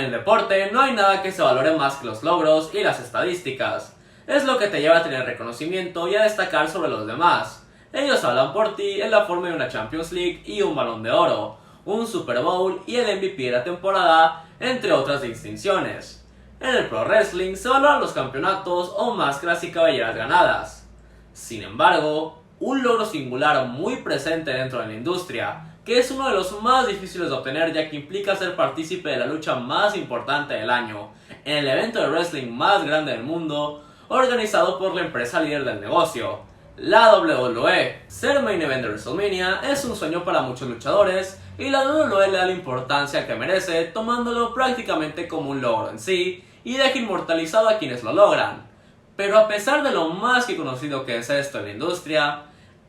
el deporte no hay nada que se valore más que los logros y las estadísticas. Es lo que te lleva a tener reconocimiento y a destacar sobre los demás. Ellos hablan por ti en la forma de una Champions League y un Balón de Oro, un Super Bowl y el MVP de la temporada, entre otras distinciones. En el Pro Wrestling se valoran los campeonatos o máscaras y cabelleras ganadas. Sin embargo, un logro singular muy presente dentro de la industria, que es uno de los más difíciles de obtener ya que implica ser partícipe de la lucha más importante del año, en el evento de wrestling más grande del mundo, organizado por la empresa líder del negocio, la WWE. Ser main event de WrestleMania es un sueño para muchos luchadores y la WWE le da la importancia que merece, tomándolo prácticamente como un logro en sí y deja inmortalizado a quienes lo logran. Pero a pesar de lo más que conocido que es esto en la industria,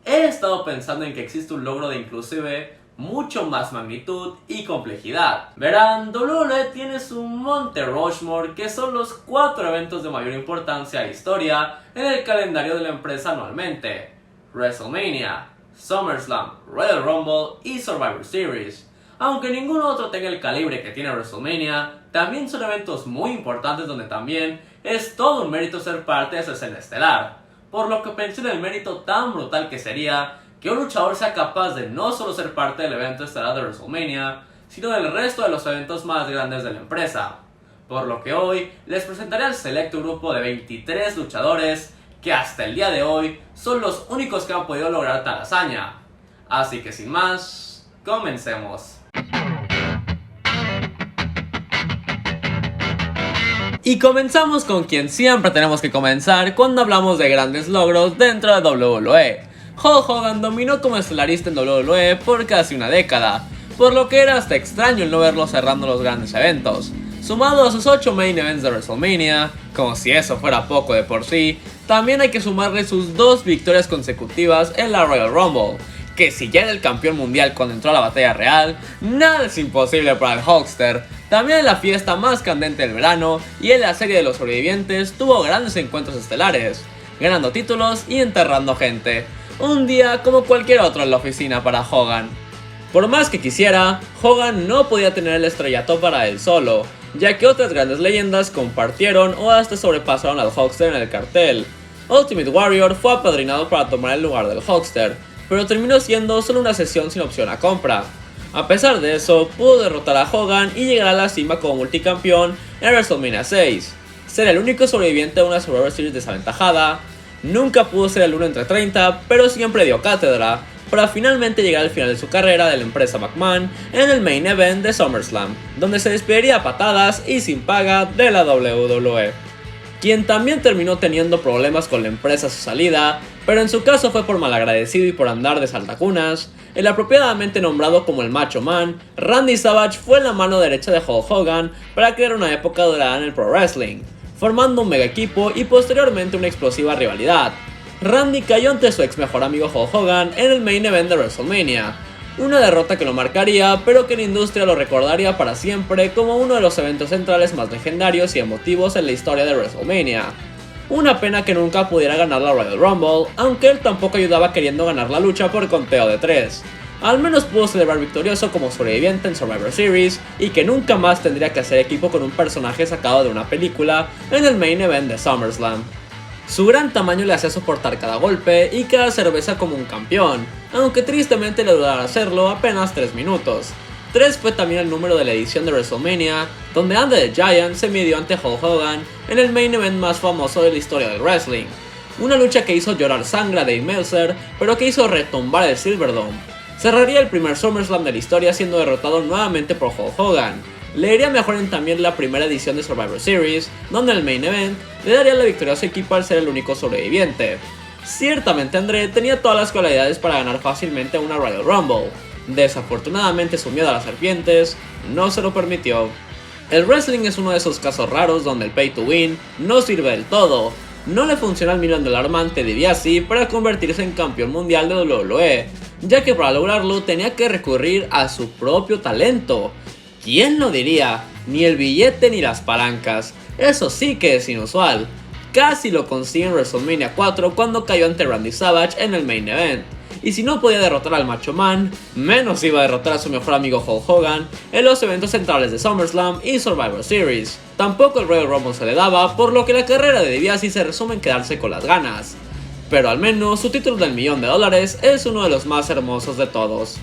he estado pensando en que existe un logro de inclusive mucho más magnitud y complejidad. Verán, WWE tiene su Monte Rushmore, que son los 4 eventos de mayor importancia e historia en el calendario de la empresa anualmente: WrestleMania, SummerSlam, Royal Rumble y Survivor Series. Aunque ningún otro tenga el calibre que tiene WrestleMania, también son eventos muy importantes donde también es todo un mérito ser parte de esa escena estelar, por lo que pensé en el mérito tan brutal que sería que un luchador sea capaz de no solo ser parte del evento estelar de WrestleMania, sino del resto de los eventos más grandes de la empresa. Por lo que hoy les presentaré al selecto grupo de 23 luchadores que hasta el día de hoy son los únicos que han podido lograr tal hazaña. Así que sin más, comencemos. Y comenzamos con quien siempre tenemos que comenzar cuando hablamos de grandes logros dentro de WWE. Hulk Hogan dominó como estelarista en WWE por casi una década, por lo que era hasta extraño el no verlo cerrando los grandes eventos. Sumado a sus 8 main events de WrestleMania, como si eso fuera poco de por sí, también hay que sumarle sus 2 victorias consecutivas en la Royal Rumble, que si ya era el campeón mundial cuando entró a la batalla real, nada es imposible para el Hulkster. También en la fiesta más candente del verano y en la serie de los sobrevivientes tuvo grandes encuentros estelares, ganando títulos y enterrando gente. Un día como cualquier otro en la oficina para Hogan. Por más que quisiera, Hogan no podía tener el estrellato para él solo, ya que otras grandes leyendas compartieron o hasta sobrepasaron al Hulkster en el cartel. Ultimate Warrior fue apadrinado para tomar el lugar del Hulkster, pero terminó siendo solo una sesión sin opción a compra. A pesar de eso, pudo derrotar a Hogan y llegar a la cima como multicampeón en WrestleMania 6. Ser el único sobreviviente de una Survivor Series desaventajada. Nunca pudo ser el 1 entre 30, pero siempre dio cátedra, para finalmente llegar al final de su carrera de la empresa McMahon en el main event de SummerSlam, donde se despediría a patadas y sin paga de la WWE. Quien también terminó teniendo problemas con la empresa a su salida, pero en su caso fue por malagradecido y por andar de saltacunas. El apropiadamente nombrado como el Macho Man, Randy Savage fue la mano derecha de Hulk Hogan para crear una época dorada en el Pro Wrestling, formando un mega equipo y posteriormente una explosiva rivalidad. Randy cayó ante su ex mejor amigo Hulk Hogan en el main event de WrestleMania, una derrota que lo marcaría, pero que la industria lo recordaría para siempre como uno de los eventos centrales más legendarios y emotivos en la historia de WrestleMania. Una pena que nunca pudiera ganar la Royal Rumble, aunque él tampoco ayudaba queriendo ganar la lucha por conteo de 3. Al menos pudo celebrar victorioso como sobreviviente en Survivor Series y que nunca más tendría que hacer equipo con un personaje sacado de una película en el main event de SummerSlam. Su gran tamaño le hacía soportar cada golpe y cada cerveza como un campeón, aunque tristemente le durara hacerlo apenas 3 minutos. 3 fue también el número de la edición de WrestleMania, donde Andre the Giant se midió ante Hulk Hogan en el main event más famoso de la historia del wrestling. Una lucha que hizo llorar sangre a Dave Meltzer, pero que hizo retumbar el Silverdome. Cerraría el primer SummerSlam de la historia siendo derrotado nuevamente por Hulk Hogan. Le iría mejor en también la primera edición de Survivor Series, donde en el main event le daría la victoria a su equipo al ser el único sobreviviente. Ciertamente André tenía todas las cualidades para ganar fácilmente una Royal Rumble. Desafortunadamente su miedo a las serpientes no se lo permitió. El wrestling es uno de esos casos raros donde el pay to win no sirve del todo. No le funciona al $1 Million Man Ted DiBiase para convertirse en campeón mundial de WWE, ya que para lograrlo tenía que recurrir a su propio talento. ¿Quién lo diría? Ni el billete ni las palancas. Eso sí que es inusual. Casi lo consigue en WrestleMania 4 cuando cayó ante Randy Savage en el main event. y si no podía derrotar al Macho Man, menos iba a derrotar a su mejor amigo Hulk Hogan en los eventos centrales de SummerSlam y Survivor Series. Tampoco el Royal Rumble se le daba, por lo que la carrera de DiBiase se resume en quedarse con las ganas. Pero al menos su título del $1.000.000 es uno de los más hermosos de todos.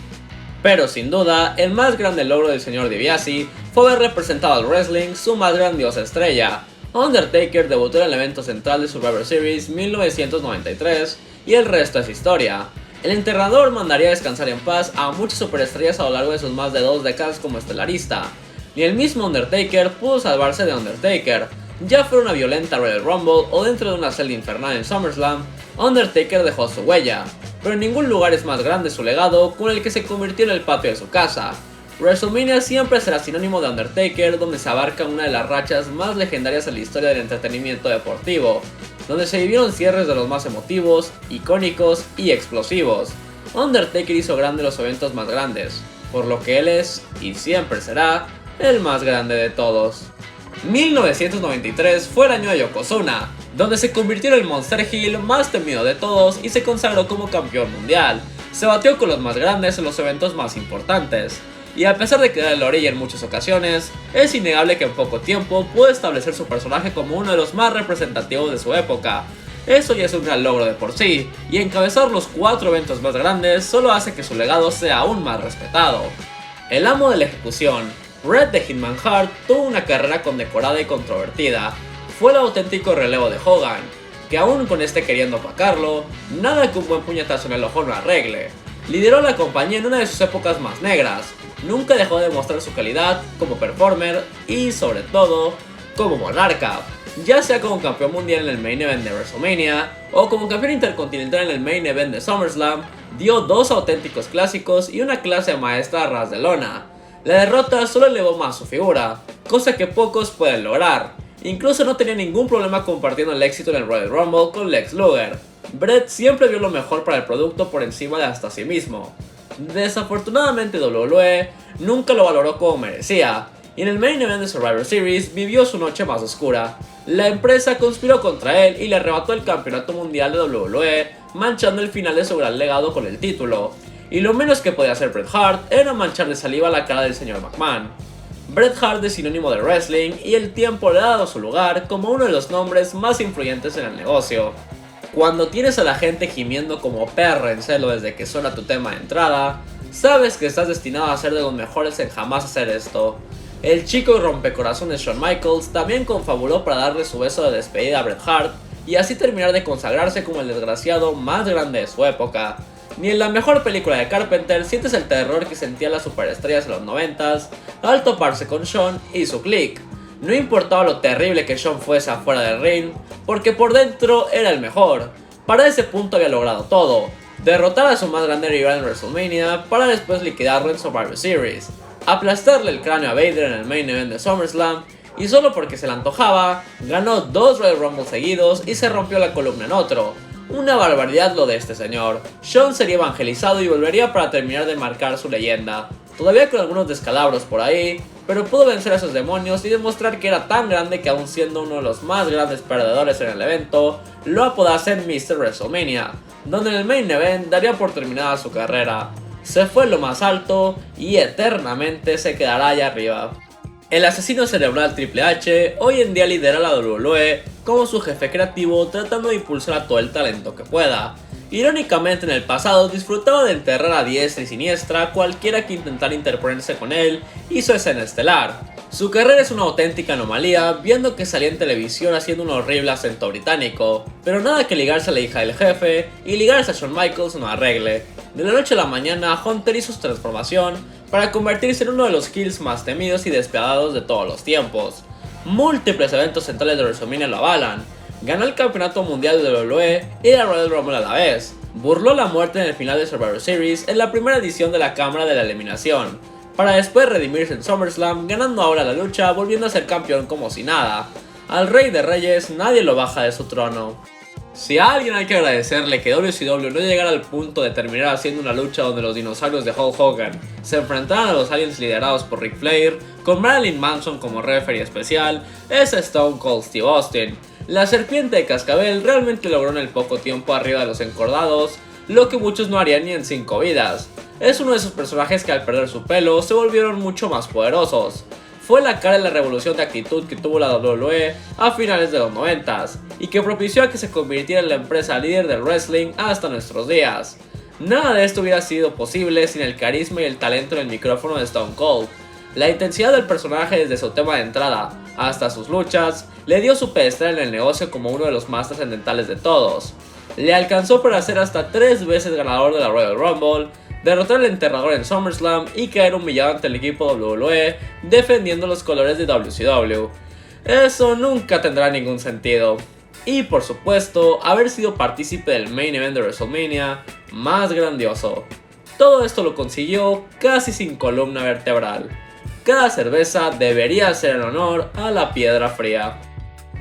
Pero sin duda, el más grande logro del señor DiBiase fue haber representado al wrestling su más grandiosa estrella. Undertaker debutó en el evento central de Survivor Series 1993 y el resto es historia. El enterrador mandaría descansar en paz a muchas superestrellas a lo largo de sus más de 2 décadas como estelarista. Ni el mismo Undertaker pudo salvarse de Undertaker, ya fuera una violenta Royal Rumble o dentro de una celda infernal en SummerSlam, Undertaker dejó su huella, pero en ningún lugar es más grande su legado con el que se convirtió en el patio de su casa. WrestleMania siempre será sinónimo de Undertaker, donde se abarca una de las rachas más legendarias en la historia del entretenimiento deportivo, donde se vivieron cierres de los más emotivos, icónicos y explosivos. Undertaker hizo grandes los eventos más grandes, por lo que él es, y siempre será, el más grande de todos. 1993 fue el año de Yokozuna, donde se convirtió en el Monster Heel más temido de todos y se consagró como campeón mundial. Se batió con los más grandes en los eventos más importantes, y a pesar de quedar en la orilla en muchas ocasiones, es innegable que en poco tiempo pudo establecer su personaje como uno de los más representativos de su época. Eso ya es un gran logro de por sí, y encabezar los 4 eventos más grandes solo hace que su legado sea aún más respetado. El amo de la ejecución, Bret the Hitman Hart, tuvo una carrera condecorada y controvertida. Fue el auténtico relevo de Hogan, que aún con este queriendo opacarlo, nada que un buen puñetazo en el ojo no arregle. Lideró la compañía en una de sus épocas más negras, nunca dejó de demostrar su calidad como performer y sobre todo como monarca, ya sea como campeón mundial en el main event de WrestleMania o como campeón intercontinental en el main event de SummerSlam. Dio 2 auténticos clásicos y una clase maestra a ras de lona. La derrota solo elevó más su figura, cosa que pocos pueden lograr. Incluso no tenía ningún problema compartiendo el éxito en el Royal Rumble con Lex Luger. Bret siempre vio lo mejor para el producto por encima de hasta sí mismo. Desafortunadamente WWE nunca lo valoró como merecía, y en el main event de Survivor Series vivió su noche más oscura. La empresa conspiró contra él y le arrebató el campeonato mundial de WWE, manchando el final de su gran legado con el título. Y lo menos que podía hacer Bret Hart era manchar de saliva la cara del señor McMahon. Bret Hart es sinónimo de wrestling y el tiempo le ha dado su lugar como uno de los nombres más influyentes en el negocio. Cuando tienes a la gente gimiendo como perra en celo desde que suena tu tema de entrada, sabes que estás destinado a ser de los mejores en jamás hacer esto. El chico y rompecorazones Shawn Michaels también confabuló para darle su beso de despedida a Bret Hart y así terminar de consagrarse como el desgraciado más grande de su época. Ni en la mejor película de Carpenter sientes el terror que sentían las superestrellas de los 90s al toparse con Shawn y su clique. No importaba lo terrible que Shawn fuese afuera del ring, porque por dentro era el mejor. Para ese punto había logrado todo: derrotar a su más grande rival en WrestleMania para después liquidarlo en Survivor Series, aplastarle el cráneo a Vader en el main event de SummerSlam, y solo porque se le antojaba, ganó 2 Royal Rumble seguidos y se rompió la columna en otro. Una barbaridad lo de este señor. Shawn sería evangelizado y volvería para terminar de marcar su leyenda, todavía con algunos descalabros por ahí, pero pudo vencer a esos demonios y demostrar que era tan grande que aún siendo uno de los más grandes perdedores en el evento, lo apodasen Mr. WrestleMania, donde en el main event daría por terminada su carrera. Se fue en lo más alto y eternamente se quedará allá arriba. El asesino cerebral Triple H hoy en día lidera la WWE como su jefe creativo, tratando de impulsar a todo el talento que pueda. Irónicamente, en el pasado disfrutaba de enterrar a diestra y siniestra a cualquiera que intentara interponerse con él y su escena estelar. Su carrera es una auténtica anomalía, viendo que salía en televisión haciendo un horrible acento británico, pero nada que ligarse a la hija del jefe y ligarse a Shawn Michaels no arregle. De la noche a la mañana, Hunter hizo su transformación para convertirse en uno de los heels más temidos y despiadados de todos los tiempos. Múltiples eventos centrales de WrestleMania lo avalan. Ganó el campeonato mundial de WWE y la Royal Rumble a la vez. Burló la muerte en el final de Survivor Series en la primera edición de la Cámara de la Eliminación, para después redimirse en SummerSlam, ganando ahora la lucha, volviendo a ser campeón como si nada. Al Rey de Reyes nadie lo baja de su trono. Si a alguien hay que agradecerle que WCW no llegara al punto de terminar haciendo una lucha donde los dinosaurios de Hulk Hogan se enfrentaran a los aliens liderados por Ric Flair, con Marilyn Manson como referee especial, es Stone Cold Steve Austin. La serpiente de cascabel realmente logró en el poco tiempo arriba de los encordados lo que muchos no harían ni en 5 vidas. Es uno de esos personajes que al perder su pelo se volvieron mucho más poderosos. Fue la cara de la revolución de actitud que tuvo la WWE a finales de los 90s y que propició a que se convirtiera en la empresa líder del wrestling hasta nuestros días. Nada de esto hubiera sido posible sin el carisma y el talento en el micrófono de Stone Cold. La intensidad del personaje desde su tema de entrada hasta sus luchas le dio su pedestal en el negocio como uno de los más trascendentales de todos. Le alcanzó para ser hasta 3 veces ganador de la Royal Rumble, derrotar al enterrador en SummerSlam y caer humillado ante el equipo WWE defendiendo los colores de WCW. Eso nunca tendrá ningún sentido. Y por supuesto, haber sido partícipe del main event de WrestleMania más grandioso. Todo esto lo consiguió casi sin columna vertebral. Cada cerveza debería ser en honor a la piedra fría.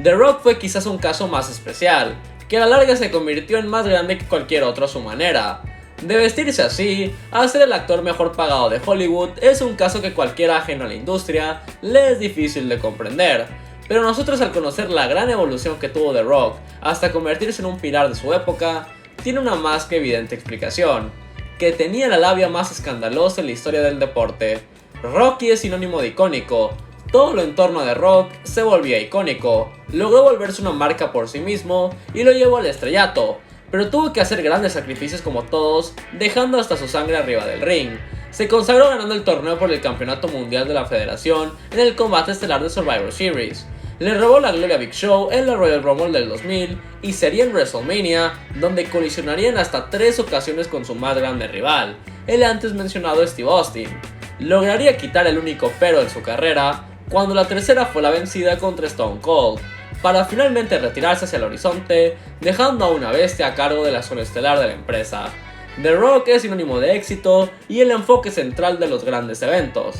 The Rock fue quizás un caso más especial, que a la larga se convirtió en más grande que cualquier otro a su manera. De vestirse así, a ser el actor mejor pagado de Hollywood es un caso que cualquiera ajeno a la industria le es difícil de comprender. Pero nosotros, al conocer la gran evolución que tuvo The Rock hasta convertirse en un pilar de su época, tiene una más que evidente explicación: que tenía la labia más escandalosa en la historia del deporte. Rocky es sinónimo de icónico. Todo lo en torno a The Rock se volvía icónico. Logró volverse una marca por sí mismo y lo llevó al estrellato, pero tuvo que hacer grandes sacrificios como todos, dejando hasta su sangre arriba del ring. Se consagró ganando el torneo por el campeonato mundial de la federación en el combate estelar de Survivor Series. Le robó la gloria a Big Show en la Royal Rumble del 2000 y sería en WrestleMania donde colisionarían hasta 3 ocasiones con su más grande rival, el antes mencionado Steve Austin. Lograría quitar el único pero en su carrera cuando la tercera fue la vencida contra Stone Cold, para finalmente retirarse hacia el horizonte, dejando a una bestia a cargo de la zona estelar de la empresa. The Rock es sinónimo de éxito y el enfoque central de los grandes eventos.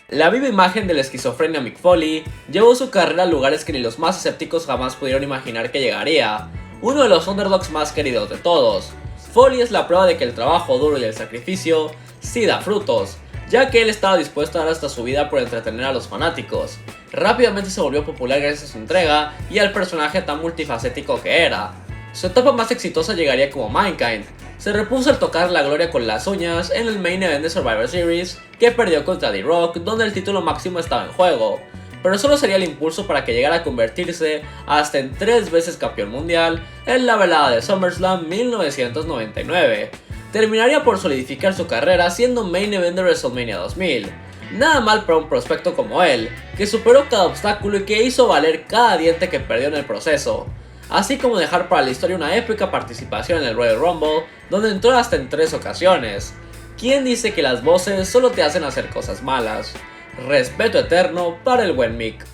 La viva imagen de la esquizofrenia Mick Foley llevó su carrera a lugares que ni los más escépticos jamás pudieron imaginar que llegaría. Uno de los underdogs más queridos de todos. Foley es la prueba de que el trabajo duro y el sacrificio sí da frutos, ya que él estaba dispuesto a dar hasta su vida por entretener a los fanáticos. Rápidamente se volvió popular gracias a su entrega y al personaje tan multifacético que era. Su etapa más exitosa llegaría como Mankind. Se repuso al tocar la gloria con las uñas en el main event de Survivor Series, que perdió contra The Rock, donde el título máximo estaba en juego, pero solo sería el impulso para que llegara a convertirse hasta en 3 veces campeón mundial en la velada de SummerSlam 1999. Terminaría por solidificar su carrera siendo main event de WrestleMania 2000. Nada mal para un prospecto como él, que superó cada obstáculo y que hizo valer cada diente que perdió en el proceso. Así como dejar para la historia una épica participación en el Royal Rumble, donde entró hasta en 3 ocasiones. ¿Quién dice que las voces solo te hacen hacer cosas malas? Respeto eterno para el buen Mick.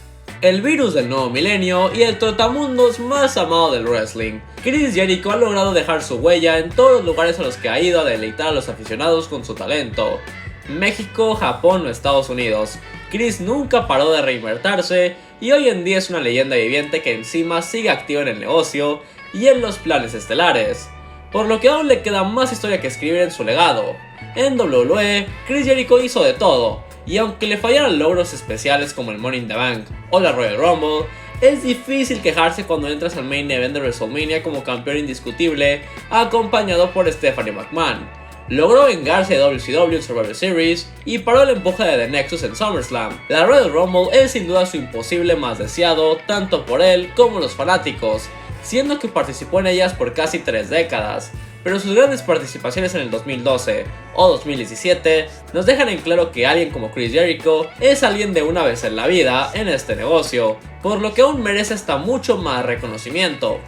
El virus del nuevo milenio y el trotamundos más amado del wrestling. Chris Jericho ha logrado dejar su huella en todos los lugares a los que ha ido a deleitar a los aficionados con su talento. México, Japón o Estados Unidos. Chris nunca paró de reinventarse y hoy en día es una leyenda viviente que encima sigue activo en el negocio y en los planes estelares, por lo que aún le queda más historia que escribir en su legado. En WWE, Chris Jericho hizo de todo, y aunque le fallaran logros especiales como el Money in the Bank o la Royal Rumble, es difícil quejarse cuando entras al main event de WrestleMania como campeón indiscutible, acompañado por Stephanie McMahon. Logró vengarse de WCW en Survivor Series y paró el empuje de The Nexus en SummerSlam. La Royal Rumble es sin duda su imposible más deseado, tanto por él como los fanáticos, siendo que participó en ellas por casi 3 décadas. Pero sus grandes participaciones en el 2012 o 2017 nos dejan en claro que alguien como Chris Jericho es alguien de una vez en la vida en este negocio, por lo que aún merece hasta mucho más reconocimiento.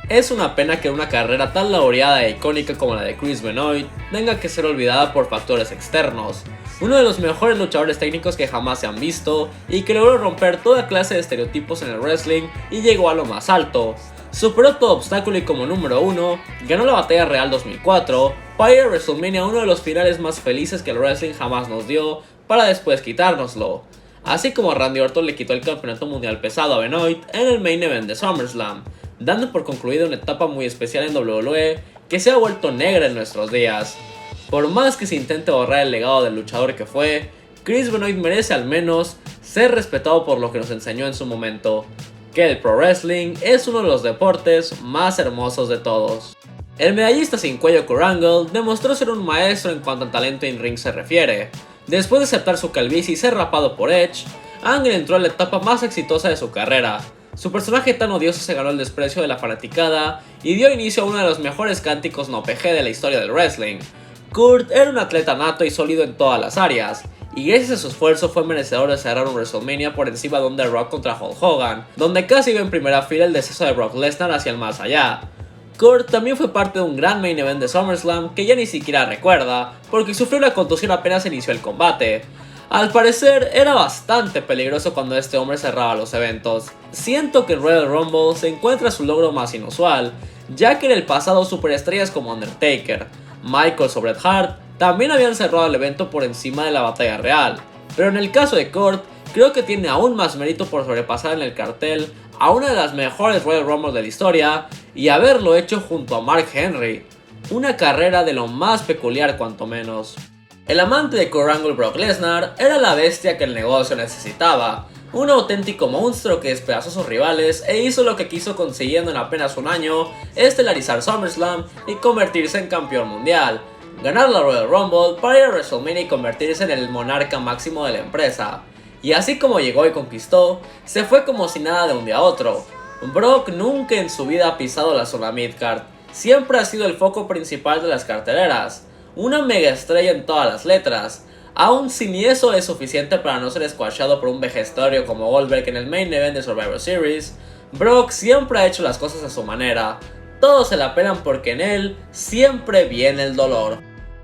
Es una pena que una carrera tan laureada e icónica como la de Chris Benoit tenga que ser olvidada por factores externos. Uno de los mejores luchadores técnicos que jamás se han visto y que logró romper toda clase de estereotipos en el wrestling y llegó a lo más alto. Superó todo obstáculo y como número 1, ganó la Batalla Real 2004, para ir a WrestleMania, uno de los finales más felices que el wrestling jamás nos dio, para después quitárnoslo. Así como Randy Orton le quitó el campeonato mundial pesado a Benoit en el main event de SummerSlam, dando por concluida una etapa muy especial en WWE que se ha vuelto negra en nuestros días. Por más que se intente borrar el legado del luchador que fue, Chris Benoit merece al menos ser respetado por lo que nos enseñó en su momento, que el pro wrestling es uno de los deportes más hermosos de todos. El medallista sin cuello Kurt Angle demostró ser un maestro en cuanto al talento en ring se refiere. Después de aceptar su calvicie y ser rapado por Edge, Angle entró en la etapa más exitosa de su carrera. Su personaje tan odioso se ganó el desprecio de la fanaticada y dio inicio a uno de los mejores cánticos no PG de la historia del wrestling. Kurt era un atleta nato y sólido en todas las áreas, y gracias a su esfuerzo fue merecedor de cerrar un WrestleMania por encima de un The Rock contra Hulk Hogan, donde casi vio en primera fila el deceso de Brock Lesnar hacia el más allá. Kurt también fue parte de un gran main event de SummerSlam que ya ni siquiera recuerda, porque sufrió una contusión apenas inició el combate. Al parecer era bastante peligroso cuando este hombre cerraba los eventos. Siento que en Royal Rumble se encuentra su logro más inusual, ya que en el pasado superestrellas como Undertaker, Michaels o Bret Hart también habían cerrado el evento por encima de la batalla real, pero en el caso de Kurt, creo que tiene aún más mérito por sobrepasar en el cartel a una de las mejores Royal Rumble de la historia y haberlo hecho junto a Mark Henry, una carrera de lo más peculiar cuanto menos. El amante de Kurt Angle, Brock Lesnar, era la bestia que el negocio necesitaba, un auténtico monstruo que despedazó a sus rivales e hizo lo que quiso consiguiendo en apenas un año, estelarizar SummerSlam y convertirse en campeón mundial, ganar la Royal Rumble para ir a WrestleMania y convertirse en el monarca máximo de la empresa. Y así como llegó y conquistó, se fue como si nada de un día a otro. Brock nunca en su vida ha pisado la zona midcard, siempre ha sido el foco principal de las carteleras, una mega estrella en todas las letras. Aún si ni eso es suficiente para no ser squashado por un vejestorio como Goldberg en el main event de Survivor Series, Brock siempre ha hecho las cosas a su manera. Todos se la pelan porque en él siempre viene el dolor.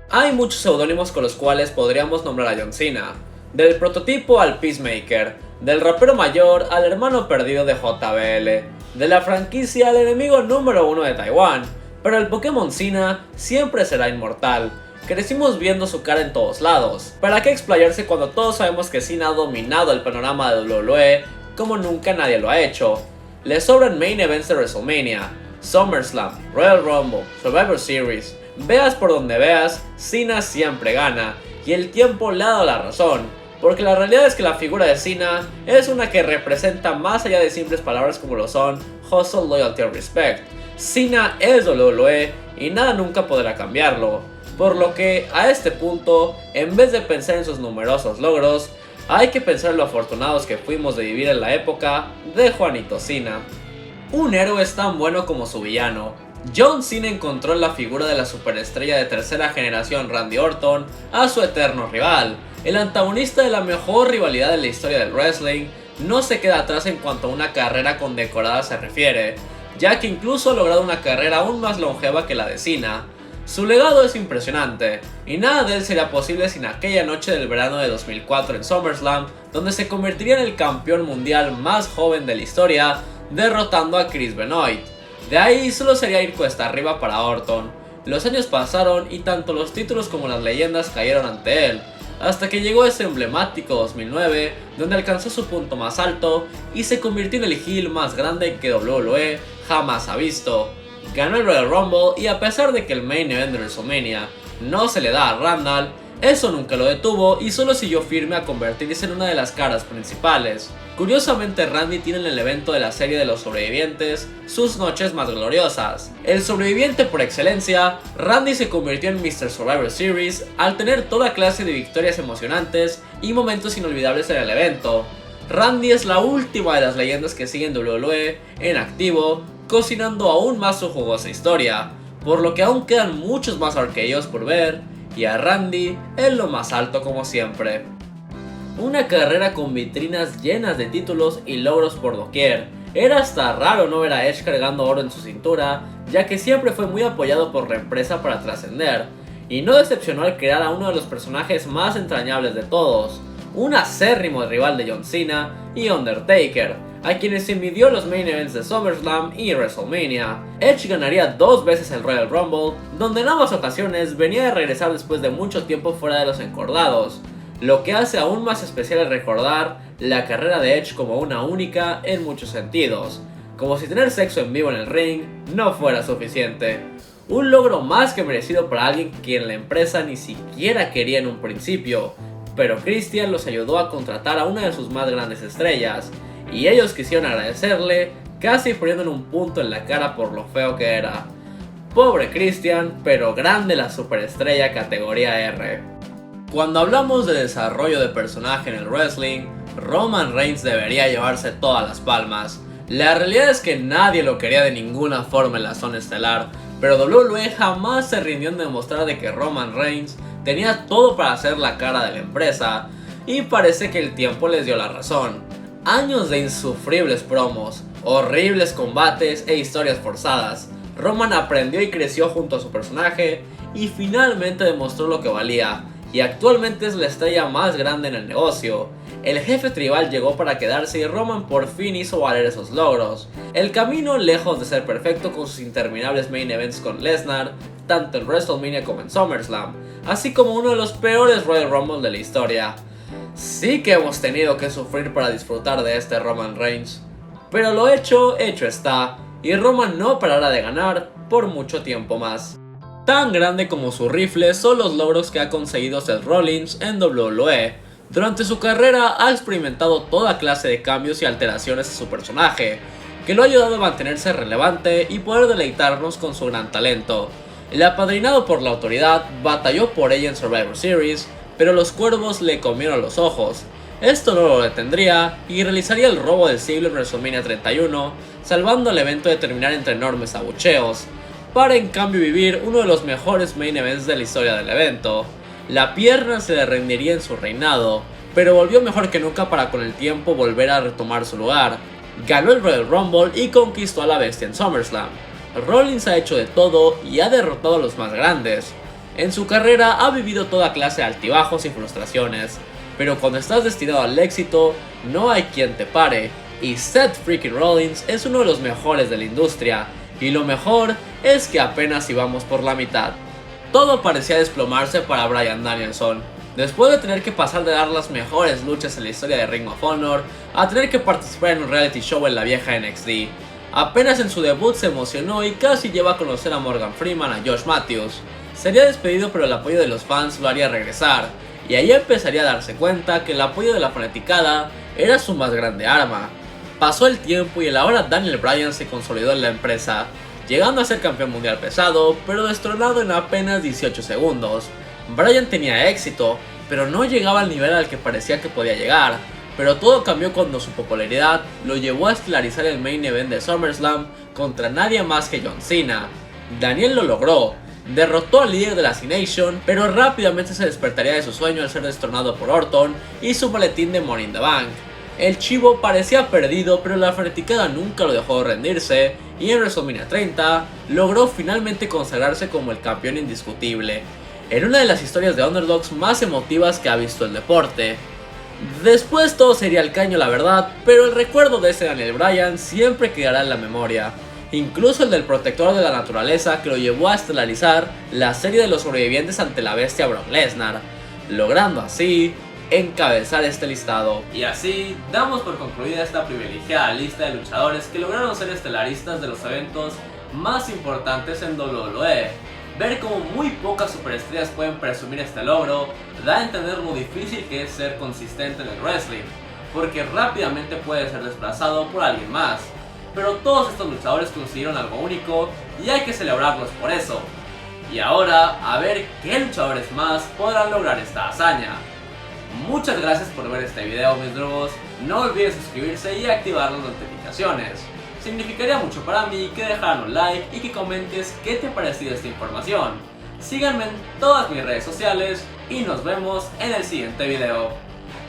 Hay muchos seudónimos con los cuales podríamos nombrar a John Cena, del prototipo al Peacemaker, del rapero mayor al hermano perdido de JBL, de la franquicia al enemigo número 1 de Taiwán, pero el Pokémon Cena siempre será inmortal. Crecimos viendo su cara en todos lados. ¿Para qué explayarse cuando todos sabemos que Cena ha dominado el panorama de WWE como nunca nadie lo ha hecho? Le sobran main events de WrestleMania, SummerSlam, Royal Rumble, Survivor Series. Veas por donde veas, Cena siempre gana, y el tiempo le ha dado la razón, porque la realidad es que la figura de Cena es una que representa más allá de simples palabras como lo son Hustle, Loyalty o Respect. Cena es WWE y nada nunca podrá cambiarlo, por lo que a este punto, en vez de pensar en sus numerosos logros, hay que pensar en lo afortunados que fuimos de vivir en la época de Juanito Cena. Un héroe es tan bueno como su villano. John Cena encontró en la figura de la superestrella de tercera generación Randy Orton a su eterno rival. El antagonista de la mejor rivalidad de la historia del wrestling no se queda atrás en cuanto a una carrera condecorada se refiere, ya que incluso ha logrado una carrera aún más longeva que la de Cena. Su legado es impresionante, y nada de él sería posible sin aquella noche del verano de 2004 en SummerSlam, donde se convertiría en el campeón mundial más joven de la historia, derrotando a Chris Benoit. De ahí solo sería ir cuesta arriba para Orton. Los años pasaron y tanto los títulos como las leyendas cayeron ante él, hasta que llegó ese emblemático 2009, donde alcanzó su punto más alto y se convirtió en el heel más grande que WWE jamás ha visto. Ganó el Royal Rumble y a pesar de que el main event de WrestleMania no se le da a Randall, eso nunca lo detuvo y solo siguió firme a convertirse en una de las caras principales. Curiosamente, Randy tiene en el evento de la serie de los sobrevivientes sus noches más gloriosas. El sobreviviente por excelencia, Randy se convirtió en Mr. Survivor Series al tener toda clase de victorias emocionantes y momentos inolvidables en el evento. Randy es la última de las leyendas que siguen WWE en activo, cocinando aún más su jugosa historia, por lo que aún quedan muchos más arqueos por ver, y a Randy en lo más alto como siempre. Una carrera con vitrinas llenas de títulos y logros por doquier. Era hasta raro no ver a Edge cargando oro en su cintura, ya que siempre fue muy apoyado por la empresa para trascender, y no decepcionó al crear a uno de los personajes más entrañables de todos, un acérrimo rival de John Cena y Undertaker, a quienes se midió los main events de SummerSlam y WrestleMania. Edge ganaría 2 veces el Royal Rumble, donde en ambas ocasiones venía de regresar después de mucho tiempo fuera de los encordados, lo que hace aún más especial el recordar la carrera de Edge como una única en muchos sentidos, como si tener sexo en vivo en el ring no fuera suficiente. Un logro más que merecido para alguien que en la empresa ni siquiera quería en un principio, pero Christian los ayudó a contratar a una de sus más grandes estrellas, y ellos quisieron agradecerle, casi poniéndole un punto en la cara por lo feo que era. Pobre Christian, pero grande la superestrella categoría R. Cuando hablamos de desarrollo de personaje en el wrestling, Roman Reigns debería llevarse todas las palmas. La realidad es que nadie lo quería de ninguna forma en la zona estelar, pero WWE jamás se rindió en demostrar de que Roman Reigns tenía todo para ser la cara de la empresa, y parece que el tiempo les dio la razón. Años de insufribles promos, horribles combates e historias forzadas. Roman aprendió y creció junto a su personaje y finalmente demostró lo que valía, y actualmente es la estrella más grande en el negocio. El jefe tribal llegó para quedarse y Roman por fin hizo valer esos logros. El camino, lejos de ser perfecto con sus interminables main events con Lesnar, tanto en WrestleMania como en SummerSlam, así como uno de los peores Royal Rumble de la historia. Sí que hemos tenido que sufrir para disfrutar de este Roman Reigns, pero lo hecho está, y Roman no parará de ganar por mucho tiempo más. Tan grande como su rifle son los logros que ha conseguido Seth Rollins en WWE. Durante su carrera ha experimentado toda clase de cambios y alteraciones a su personaje, que lo ha ayudado a mantenerse relevante y poder deleitarnos con su gran talento. El apadrinado por la autoridad batalló por ella en Survivor Series, pero los cuervos le comieron los ojos. Esto no lo detendría y realizaría el robo del siglo en WrestleMania 31, salvando el evento de terminar entre enormes abucheos, para en cambio vivir uno de los mejores main events de la historia del evento. La pierna se le rendiría en su reinado, pero volvió mejor que nunca para con el tiempo volver a retomar su lugar. Ganó el Royal Rumble y conquistó a la bestia en SummerSlam. Rollins ha hecho de todo y ha derrotado a los más grandes. En su carrera ha vivido toda clase de altibajos y frustraciones, pero cuando estás destinado al éxito, no hay quien te pare, y Seth freaking Rollins es uno de los mejores de la industria, y lo mejor es que apenas íbamos por la mitad. Todo parecía desplomarse para Bryan Danielson. Después de tener que pasar de dar las mejores luchas en la historia de Ring of Honor, a tener que participar en un reality show en la vieja NXT. Apenas en su debut se emocionó y casi lleva a conocer a Morgan Freeman, a Josh Matthews. Sería despedido, pero el apoyo de los fans lo haría regresar, y ahí empezaría a darse cuenta que el apoyo de la fanaticada era su más grande arma. Pasó el tiempo y el ahora Daniel Bryan se consolidó en la empresa, llegando a ser campeón mundial pesado, pero destronado en apenas 18 segundos. Bryan tenía éxito, pero no llegaba al nivel al que parecía que podía llegar. Pero todo cambió cuando su popularidad lo llevó a estelarizar el main event de SummerSlam contra nadie más que John Cena. Daniel lo logró. Derrotó al líder de la C-Nation, pero rápidamente se despertaría de su sueño al ser destronado por Orton y su maletín de Money in the Bank. El chivo parecía perdido, pero la fanaticada nunca lo dejó rendirse, y en WrestleMania 30 logró finalmente consagrarse como el campeón indiscutible, en una de las historias de underdogs más emotivas que ha visto el deporte. Después todo sería el caño, la verdad, pero el recuerdo de ese Daniel Bryan siempre quedará en la memoria. Incluso el del protector de la naturaleza que lo llevó a estelarizar la serie de los sobrevivientes ante la bestia Brock Lesnar, logrando así encabezar este listado. Y así damos por concluida esta privilegiada lista de luchadores que lograron ser estelaristas de los eventos más importantes en WWE. Ver cómo muy pocas superestrellas pueden presumir este logro da a entender lo difícil que es ser consistente en el wrestling, porque rápidamente puede ser desplazado por alguien más. Pero todos estos luchadores consiguieron algo único y hay que celebrarlos por eso. Y ahora, a ver qué luchadores más podrán lograr esta hazaña. Muchas gracias por ver este video, mis drogos. No olvides suscribirse y activar las notificaciones. Significaría mucho para mí que dejaran un like y que comentes qué te ha parecido esta información. Síganme en todas mis redes sociales y nos vemos en el siguiente video.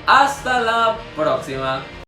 Hasta la próxima.